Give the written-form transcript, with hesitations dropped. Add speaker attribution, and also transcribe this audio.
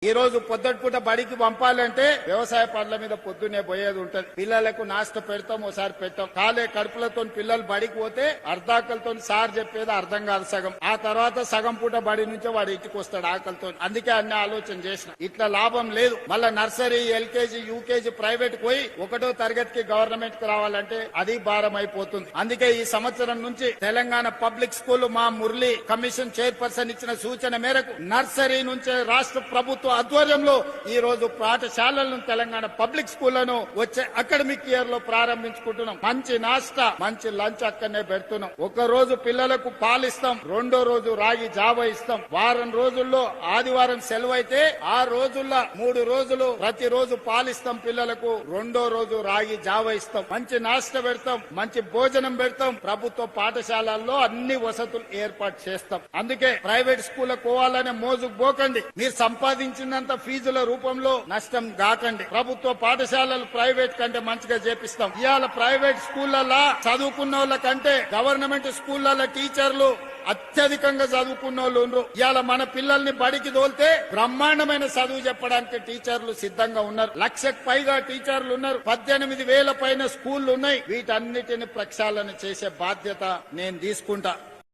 Speaker 1: ఈ రోజు పొద్దుటిపూట బడికి పంపాలంటే వ్యవసాయ పనుల మీద పొద్దునే పోయేది ఉంటది. పిల్లలకు నాష్ట పెడతాం, ఓసారి పెట్టాం. కాలే కడుపులతో పిల్లలు బడికి పోతే అర్ధాకలతో సార్ చెప్పేది అర్థం కాదు సగం. ఆ తర్వాత సగం పూట బడి నుంచే వాడు ఇంటికి వస్తాడు ఆకలితో. అందుకే అన్ని ఆలోచన చేసిన. ఇట్లా లాభం లేదు. మళ్ళా నర్సరీ, ఎల్కేజీ, యూకేజీ ప్రైవేట్ పోయి 1వ తరగతికి గవర్నమెంట్ కి రావాలంటే అది భారం అయిపోతుంది. అందుకే ఈ సంవత్సరం నుంచి తెలంగాణ పబ్లిక్ స్కూల్ మా మురళి కమిషన్ చైర్పర్సన్ ఇచ్చిన సూచన మేరకు నర్సరీ నుంచే రాష్ట్ర ప్రభుత్వ ఆధ్వర్యంలో ఈ రోజు పాఠశాలలను తెలంగాణ పబ్లిక్ స్కూళ్లను వచ్చే అకాడమిక్ ఇయర్ లో ప్రారంభించుకుంటున్నాం. మంచి నాస్టా, మంచి లంచ్ అక్కడనే పెడుతున్నాం. ఒక రోజు పిల్లలకు పాలిస్తాం, 2వ రోజు రాగి జావ ఇస్తాం. వారం రోజుల్లో ఆదివారం సెలవు అయితే 6 రోజుల్లో 3 రోజులు ప్రతిరోజు పాలిస్తాం పిల్లలకు. 2వ రోజు రాగి జావ ఇస్తాం. మంచి నాస్టా పెడతాం, మంచి భోజనం పెడతాం. ప్రభుత్వ పాఠశాలల్లో అన్ని వసతులు ఏర్పాటు చేస్తాం. అందుకే ప్రైవేట్ స్కూళ్ళకు పోవాలనే మోజుకు పోకండి. మీరు సంపాదించినంత ఫీజుల రూపంలో నష్టం కాకండి. ప్రభుత్వ పాఠశాలలు ప్రైవేట్ కంటే మంచిగా చేపిస్తాం. ఇవాళ ప్రైవేట్ స్కూళ్లలో చదువుకున్న వాళ్ళ కంటే గవర్నమెంట్ స్కూళ్లలో టీచర్లు అత్యధికంగా చదువుకున్న వాళ్ళు ఉన్నారు. ఇవాళ మన పిల్లల్ని బడికి తోలితే బ్రహ్మాండమైన చదువు చెప్పడానికి టీచర్లు సిద్ధంగా ఉన్నారు. 1,00,000కు పైగా టీచర్లు ఉన్నారు. 18,000 పైన స్కూళ్లు ఉన్నాయి. వీటన్నిటిని ప్రక్షాళన చేసే బాధ్యత నేను తీసుకుంటా.